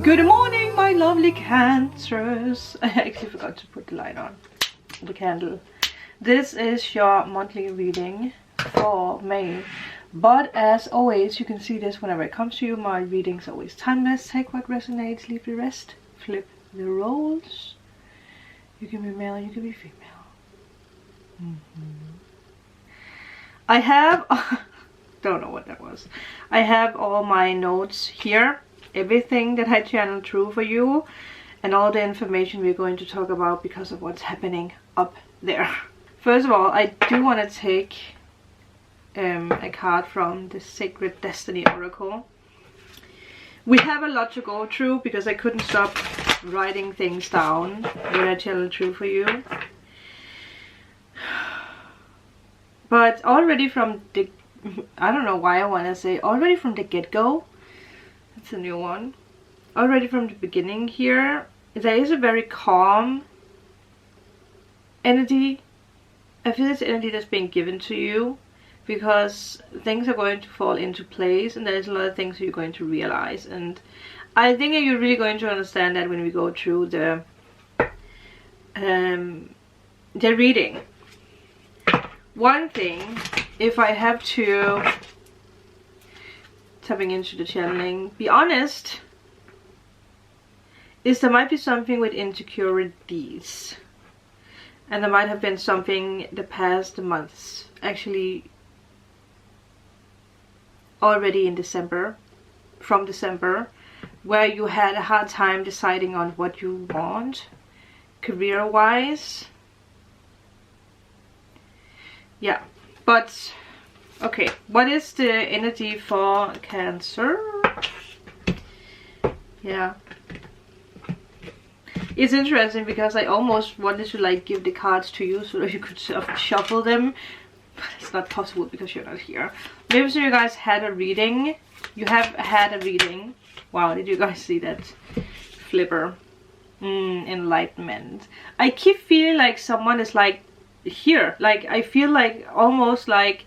Good morning, my lovely Cancers. I actually forgot to put the light on, the candle. This is your monthly reading for May. But as always, you can see this whenever it comes to you. My readings are always timeless. Take what resonates, leave the rest. Flip the roles. You can be male, you can be female. I have... don't know what that was. I have all my notes here. Everything that I channeled through for you. And all the information we're going to talk about because of what's happening up there. First of all, I do want to take a card from the Sacred Destiny Oracle. We have a lot to go through because I couldn't stop writing things down when I channeled through for you. But already from the... I don't know why I want to say already from the get-go. That's a new one. Already from the beginning here, there is a very calm energy. I feel it's energy that's being given to you because things are going to fall into place and there's a lot of things you're going to realize. And I think you're really going to understand that when we go through the reading. One thing, if I have to... tapping into the channeling, be honest, is there might be something with insecurities, and there might have been something the past months, actually already in December, from December, where you had a hard time deciding on what you want career wise. Yeah, but okay, what is the energy for Cancer? Yeah. It's interesting because I almost wanted to like give the cards to you so that you could shuffle them. But it's not possible because you're not here. Maybe so you guys had a reading. You have had a reading. Wow, did you guys see that flipper? Enlightenment. I keep feeling like someone is like here. Like I feel like almost like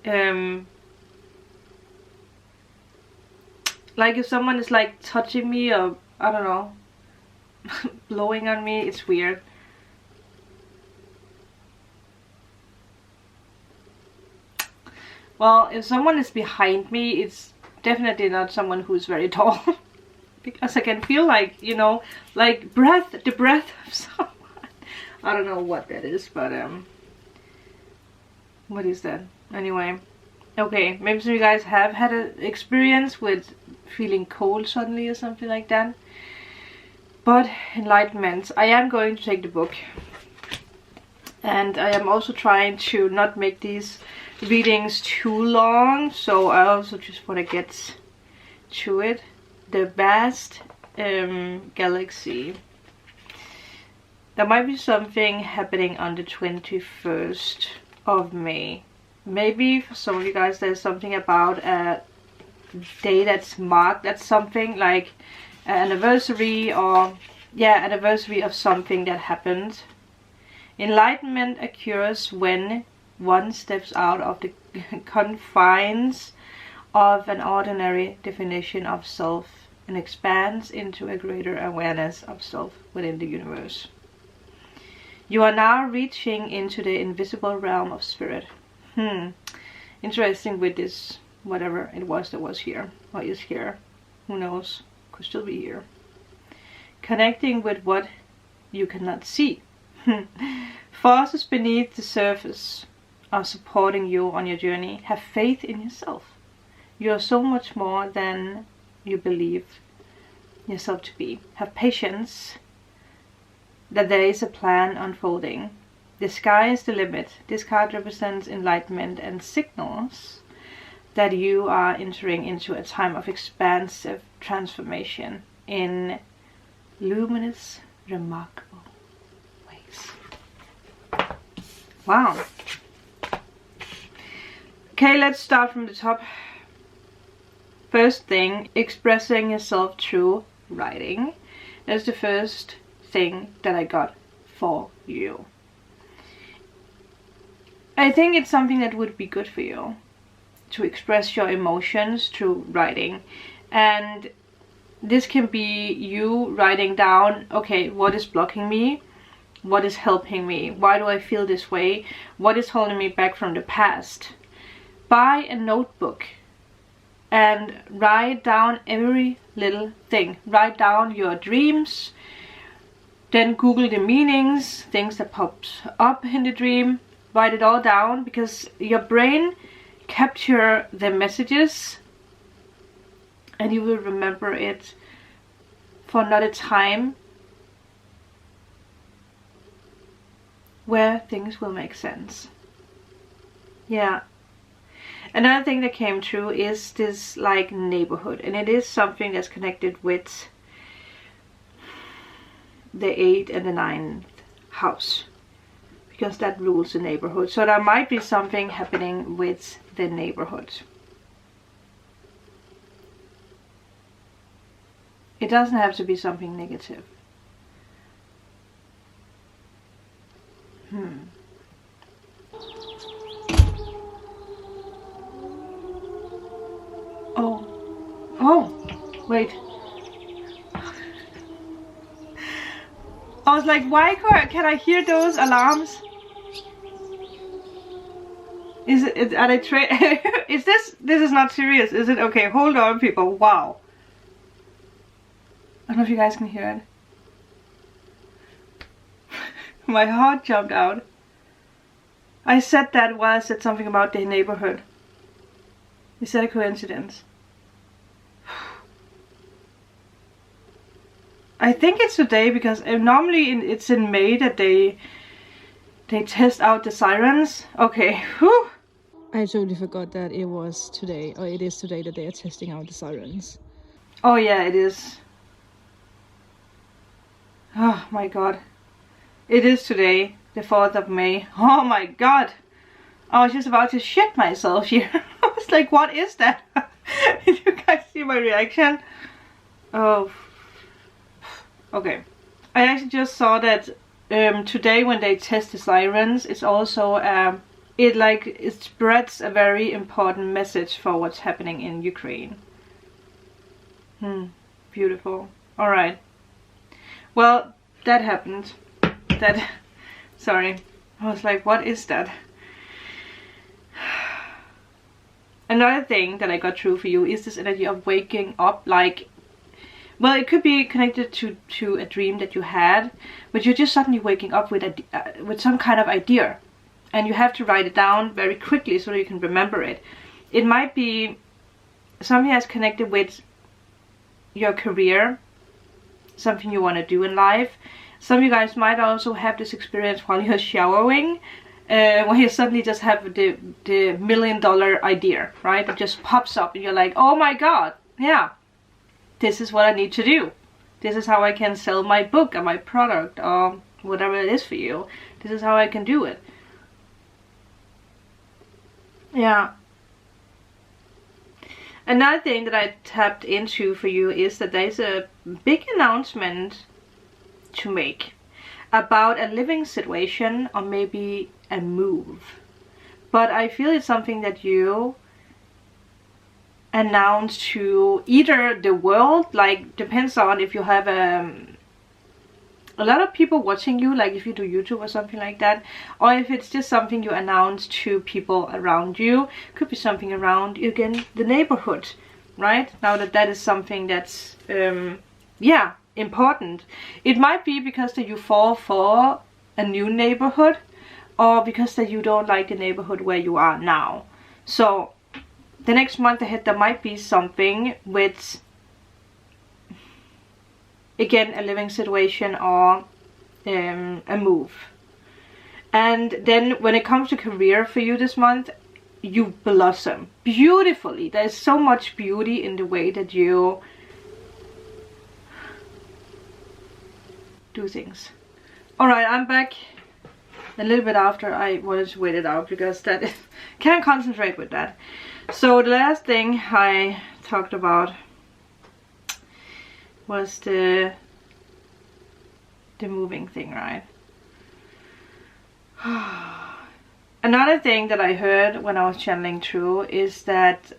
if someone is like touching me or I don't know blowing on me. It's weird. Well, if someone is behind me, it's definitely not someone who's very tall because I can feel like, you know, like the breath of someone. I don't know what that is, but what is that? Anyway, okay, maybe some of you guys have had an experience with feeling cold suddenly or something like that. But enlightenment, I am going to take the book. And I am also trying to not make these readings too long. So I also just want to get to it. The vast galaxy. There might be something happening on the 21st of May. Maybe for some of you guys there's something about a day that's marked. That's something like an anniversary or anniversary of something that happened. Enlightenment occurs when one steps out of the confines of an ordinary definition of self and expands into a greater awareness of self within the universe. You are now reaching into the invisible realm of spirit. Interesting with this, whatever it was that was here, or is here. Who knows? Could still be here. Connecting with what you cannot see. Forces beneath the surface are supporting you on your journey. Have faith in yourself. You are so much more than you believe yourself to be. Have patience that there is a plan unfolding. The sky is the limit. This card represents enlightenment and signals that you are entering into a time of expansive transformation in luminous, remarkable ways. Wow. Okay, let's start from the top. First thing, expressing yourself through writing. That's the first thing that I got for you. I think it's something that would be good for you to express your emotions through writing. And This can be you writing down, okay, what is blocking me? What is helping me? Why do I feel this way? What is holding me back from the past? Buy a notebook and write down every little thing. Write down your dreams, then Google the meanings, things that pops up in the dream. Write it all down, because your brain capture the messages and you will remember it for another time where things will make sense. Yeah. Another thing that came true is this like neighborhood, and it is something that's connected with the 8th and the 9th house, because that rules the neighborhood. So there might be something happening with the neighborhood. It doesn't have to be something negative. Oh, wait. I was like, why can I hear those alarms? Is it, are they is this is not serious, is it? Okay, hold on people, wow. I don't know if you guys can hear it. My heart jumped out. I said that while I said something about the neighborhood. Is that a coincidence? I think it's today, because normally it's in May that they test out the sirens. Okay, whew. I totally forgot that it was today, or it is today, that they are testing out the sirens. Oh yeah, it is. Oh my god. It is today, the 4th of May. Oh my god. I was just about to shit myself here. I was like, what is that? Did you guys see my reaction? Oh. Okay. I actually just saw that today when they test the sirens, it's also it spreads a very important message for what's happening in Ukraine. Beautiful. Alright. Well, that happened. Sorry. I was like, what is that? Another thing that I got through for you is this energy of waking up, like, well, it could be connected to a dream that you had, but you're just suddenly waking up with some kind of idea, and you have to write it down very quickly so that you can remember it. It might be something that's connected with your career, something you want to do in life. Some of you guys might also have this experience while you're showering, when you suddenly just have the $1 million idea, right? It just pops up and you're like, oh my god, yeah, this is what I need to do. This is how I can sell my book or my product or whatever it is for you. This is how I can do it. Yeah. Another thing that I tapped into for you is that there's a big announcement to make about a living situation or maybe a move. But I feel it's something that you announce to either the world, like depends on if you have a lot of people watching you, like if you do YouTube or something like that, or if it's just something you announce to people around you. Could be something around, again, the neighborhood, right? Now that is something that's yeah, important. It might be because that you fall for a new neighborhood, or because that you don't like the neighborhood where you are now. So the next month ahead there might be something with, again, a living situation or a move. And then when it comes to career for you this month, you blossom beautifully. There's so much beauty in the way that you do things. Alright, I'm back a little bit after I wanted to wait it out, because that is, can't concentrate with that. So the last thing I talked about was the moving thing, right? Another thing that I heard when I was channeling through is that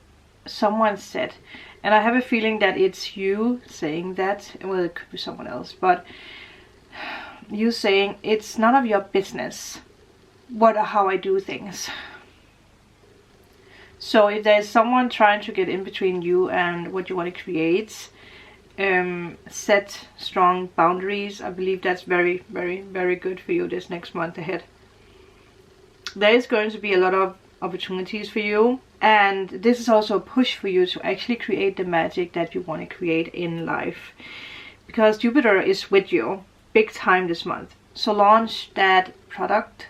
someone said, And I have a feeling that it's you saying that. Well, it could be someone else, but you saying it's none of your business what or how I do things. So if there's someone trying to get in between you and what you want to create, set strong boundaries. I believe that's very, very, very good for you this next month ahead. There is going to be a lot of opportunities for you, and this is also a push for you to actually create the magic that you want to create in life, because Jupiter is with you big time this month. So launch that product,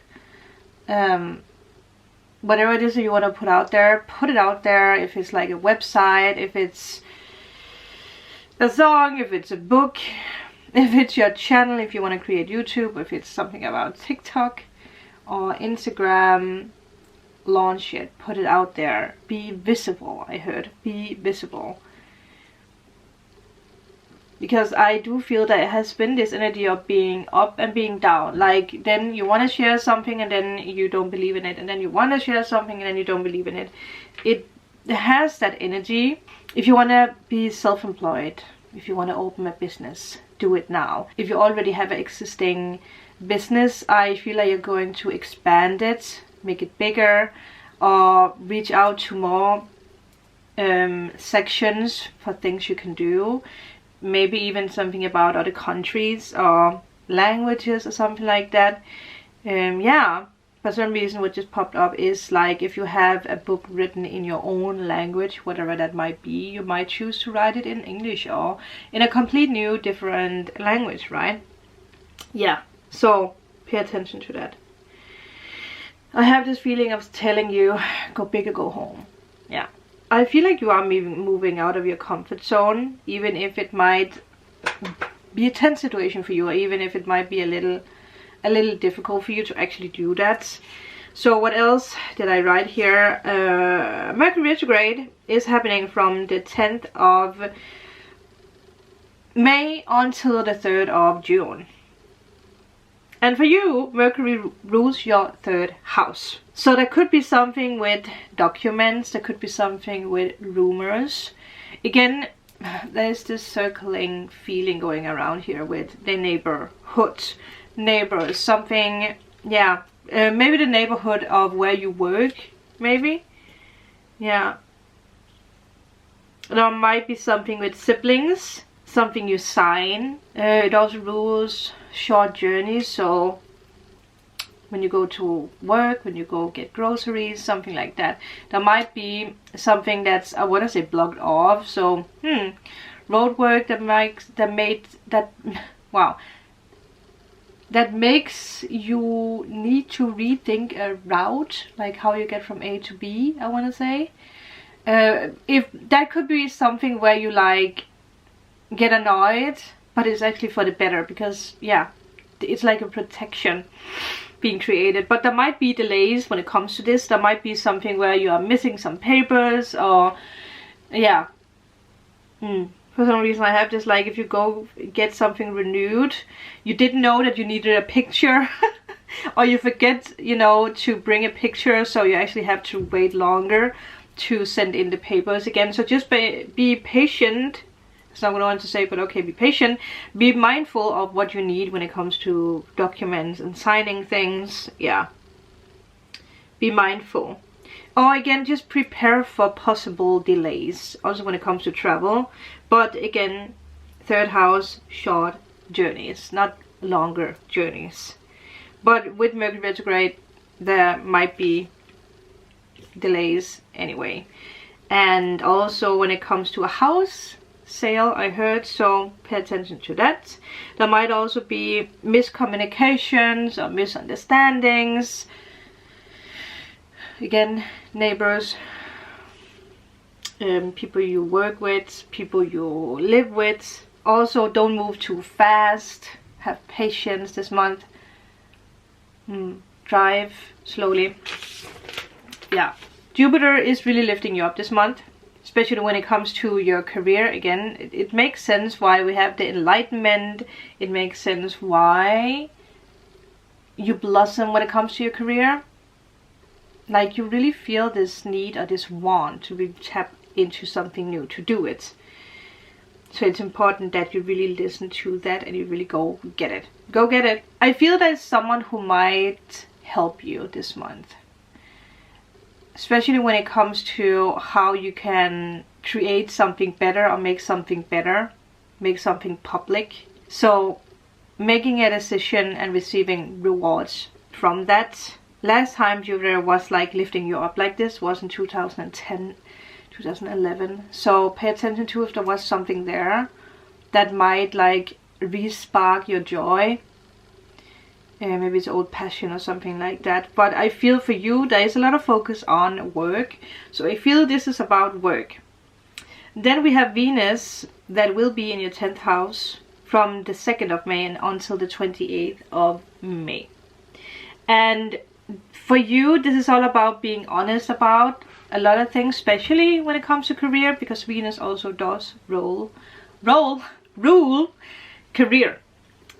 whatever it is that you want to put out there, put it out there. If it's like a website, if it's a song, if it's a book, if it's your channel, if you want to create YouTube, if it's something about TikTok or Instagram, launch it, put it out there, be visible. I heard be visible, because I do feel that it has been this energy of being up and being down. Like, then you want to share something and then you don't believe in it, and then you want to share something and then you don't believe in it. It has that energy. If you want to be self-employed, if you want to open a business, do it now. If you already have an existing business, I feel like you're going to expand it, make it bigger, or reach out to more sections for things you can do. Maybe even something about other countries or languages or something like that. Yeah, for some reason what just popped up is like, if you have a book written in your own language, whatever that might be, you might choose to write it in English or in a complete new different language, right? Yeah, so pay attention to that. I have this feeling of telling you, go big or go home. Yeah, I feel like you are moving out of your comfort zone, even if it might be a tense situation for you, or even if it might be a little difficult for you to actually do that. So what else did I write here? Mercury retrograde is happening from the 10th of May until the 3rd of June. And for you, Mercury rules your 3rd house. So there could be something with documents, there could be something with rumors. Again, there's this circling feeling going around here with the neighborhood. Neighbors, something, yeah, maybe the neighborhood of where you work, maybe. Yeah. There might be something with siblings, something you sign. It also rules short journeys, so when you go to work, when you go get groceries, something like that. There might be something that's, I want to say, blocked off. So road work that makes you need to rethink a route, like how you get from A to B, I want to say. If that could be something where you like get annoyed, but it's actually for the better, because yeah, it's like a protection being created. But there might be delays when it comes to this. There might be something where you are missing some papers, or yeah, for some reason I have this, like, if you go get something renewed, you didn't know that you needed a picture or you forget, you know, to bring a picture, so you actually have to wait longer to send in the papers again. So just be patient. It's not what I want to say, but okay, be patient. Be mindful of what you need when it comes to documents and signing things. Yeah, be mindful. Or again, just prepare for possible delays, also when it comes to travel. But again, 3rd house, short journeys, not longer journeys. But with Mercury retrograde, there might be delays anyway. And also when it comes to a house sale, I heard, so pay attention to that. There might also be miscommunications or misunderstandings. Again, neighbors, people you work with, people you live with. Also, don't move too fast. Have patience this month. Drive slowly. Yeah, Jupiter is really lifting you up this month, especially when it comes to your career. Again, it makes sense why we have the Enlightenment. It makes sense why you blossom when it comes to your career. Like, you really feel this need or this want to really tap into something new to do it. So it's important that you really listen to that and you really go get it. Go get it. I feel there's someone who might help you this month. Especially when it comes to how you can create something better or make something better. Make something public. So making a decision and receiving rewards from that. Last time Jupiter was like lifting you up like this was in 2010. 2011. So pay attention to if there was something there that might like re-spark your joy. Maybe it's old passion or something like that. But I feel for you there is a lot of focus on work. So I feel this is about work. Then we have Venus that will be in your 10th house from the 2nd of May and until the 28th of May. And for you, this is all about being honest about a lot of things, especially when it comes to career, because Venus also does rule career.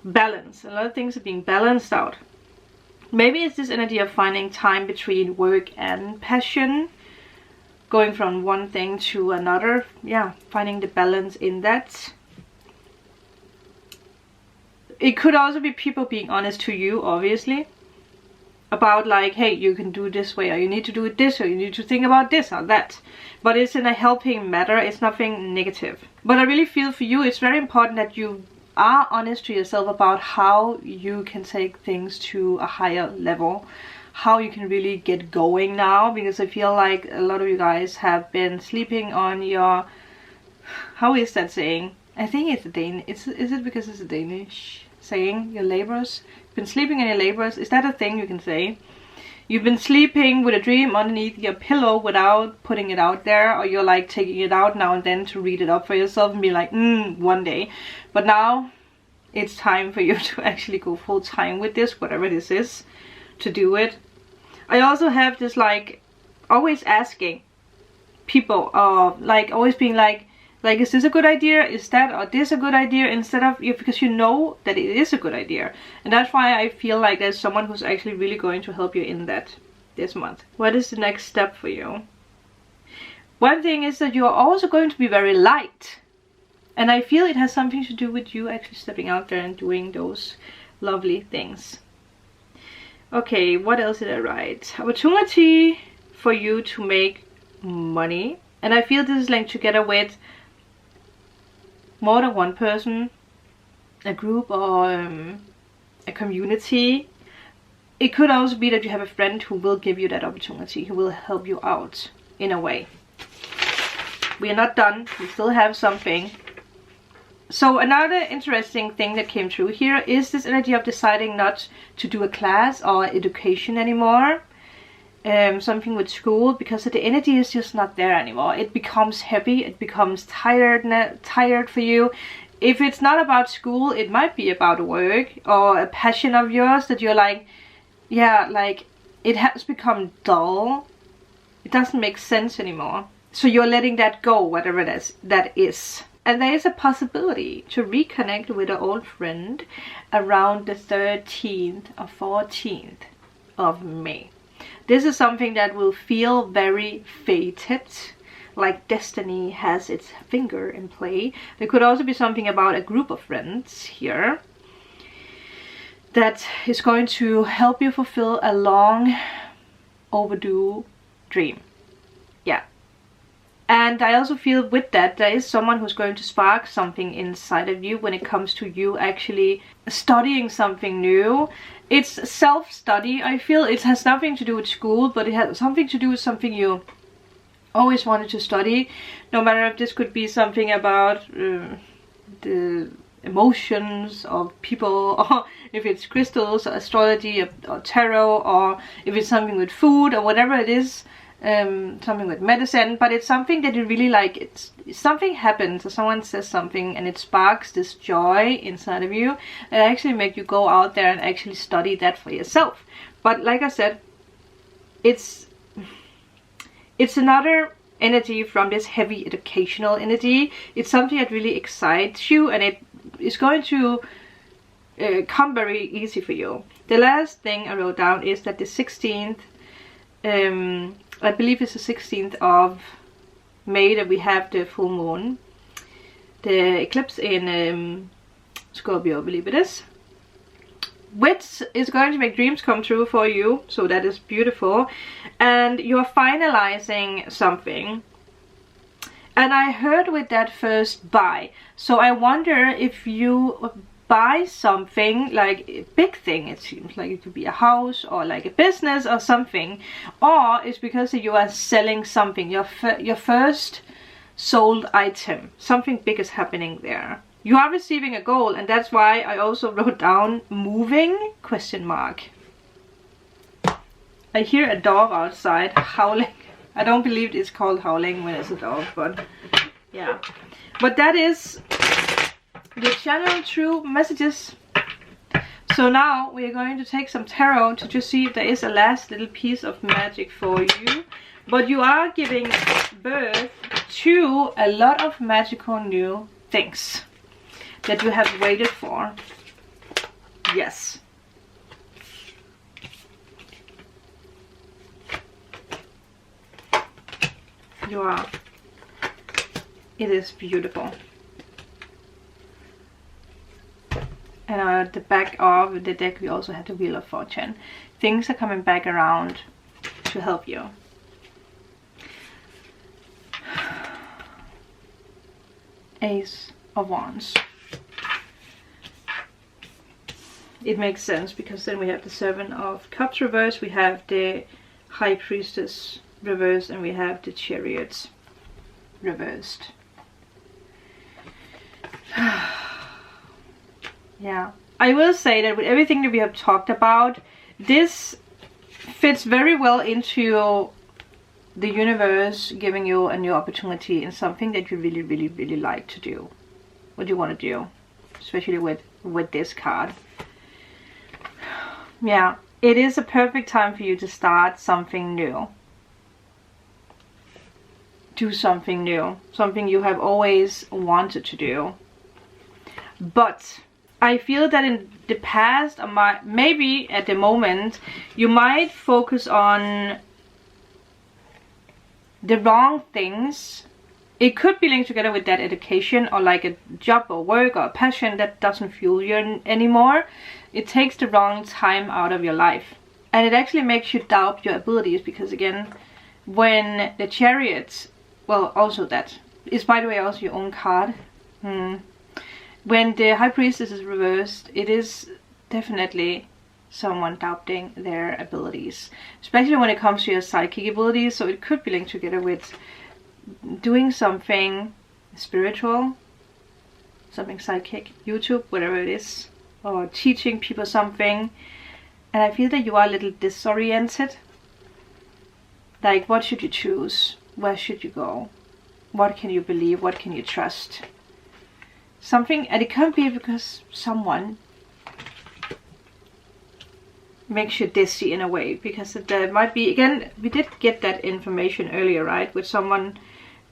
Balance. A lot of things are being balanced out. Maybe it's this energy of finding time between work and passion, going from one thing to another. Yeah, finding the balance in that. It could also be people being honest to you, obviously, about like, hey, you can do this way, or you need to do it this, or you need to think about this or that. But it's in a helping matter. It's nothing negative. But I really feel for you, it's very important that you are honest to yourself about how you can take things to a higher level, how you can really get going now, because I feel like a lot of you guys have been sleeping on your, how is that saying? I think it's a Danish. Is it because it's a Danish saying? Your labors? Been sleeping in your labors? Is that a thing you can say? You've been sleeping with a dream underneath your pillow without putting it out there, or you're like taking it out now and then to read it up for yourself and be like, one day. But now it's time for you to actually go full time with this, whatever this is, to do it. I also have this like always asking people, like always being like, is this a good idea? Is that or this a good idea? Instead of you, because you know that it is a good idea. And that's why I feel like there's someone who's actually really going to help you in that this month. What is the next step for you? One thing is that you're also going to be very light. And I feel it has something to do with you actually stepping out there and doing those lovely things. Okay, what else did I write? Opportunity for you to make money. And I feel this is linked together with more than one person, a group, or a community. It could also be that you have a friend who will give you that opportunity, who will help you out in a way. We are not done, we still have something. So another interesting thing that came through here is this energy of deciding not to do a class or education anymore. Something with school, because the energy is just not there anymore. It becomes heavy, it becomes tired for you. If it's not about school, it might be about work or a passion of yours that you're like, yeah, like it has become dull. It doesn't make sense anymore. So you're letting that go, whatever that is. And there is a possibility to reconnect with an old friend around the 13th or 14th of May. This is something that will feel very fated, like destiny has its finger in play. There could also be something about a group of friends here that is going to help you fulfill a long overdue dream. Yeah. And I also feel with that there is someone who's going to spark something inside of you when it comes to you actually studying something new. It's self-study. I feel it has nothing to do with school, but it has something to do with something you always wanted to study. No matter if this could be something about the emotions of people, or if it's crystals, or astrology, or tarot, or if it's something with food, or whatever it is. Something with medicine, but it's something that you really like. It's something happens, or someone says something and it sparks this joy inside of you that actually make you go out there and actually study that for yourself. But like I said, it's another energy from this heavy educational energy. It's something that really excites you, and it is going to come very easy for you. The last thing I wrote down is that the 16th, I believe it's the 16th of May that we have the full moon, the eclipse in Scorpio, I believe it is, which is going to make dreams come true for you. So that is beautiful, and you're finalizing something. And I heard with that first buy, so I wonder if you buy something like a big thing. It seems like it could be a house or like a business or something, or it's because you are selling something, your first sold item. Something big is happening there. You are receiving a goal, and that's why I also wrote down moving ? I hear a dog outside howling. I don't believe it's called howling when it's a dog, but yeah. But that is the channel true messages. So now we are going to take some tarot to just see if there is a last little piece of magic for you. But you are giving birth to a lot of magical new things that you have waited for. Yes. You are. It is beautiful. And at the back of the deck we also have the Wheel of Fortune. Things are coming back around to help you. Ace of Wands. It makes sense because then we have the Seven of Cups reversed, we have the High Priestess reversed, and we have the Chariot reversed. Yeah, I will say that with everything that we have talked about, this fits very well into the universe giving you a new opportunity in something that you really like to do. What you want to do, especially with this card. Yeah, it is a perfect time for you to start something new. Do something new, something you have always wanted to do. But I feel that in the past, or maybe at the moment, you might focus on the wrong things. It could be linked together with that education or like a job or work or a passion that doesn't fuel you anymore. It takes the wrong time out of your life. And it actually makes you doubt your abilities, because again, when the Chariot, well, also that is, by the way, also your own card. When the High Priestess is reversed, it is definitely someone doubting their abilities, especially when it comes to your psychic abilities. So it could be linked together with doing something spiritual, something psychic, YouTube, whatever it is, or teaching people something. And I feel that you are a little disoriented. Like, what should you choose? Where should you go? What can you believe? What can you trust? Something, and it can be because someone makes you dizzy in a way, because there might be, again, we did get that information earlier, right, with someone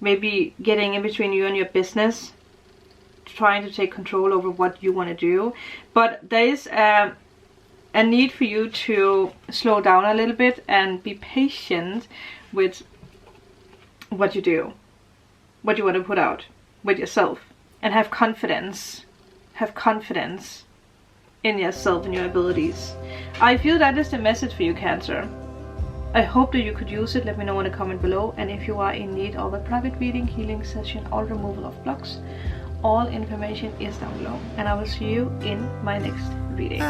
maybe getting in between you and your business, trying to take control over what you want to do. But there is a need for you to slow down a little bit and be patient with what you do, what you want to put out with yourself, and have confidence in yourself and your abilities. I feel that is the message for you, Cancer. I hope that you could use it. Let me know in a comment below. And if you are in need of a private reading, healing session, or removal of blocks, all information is down below. And I will see you in my next reading.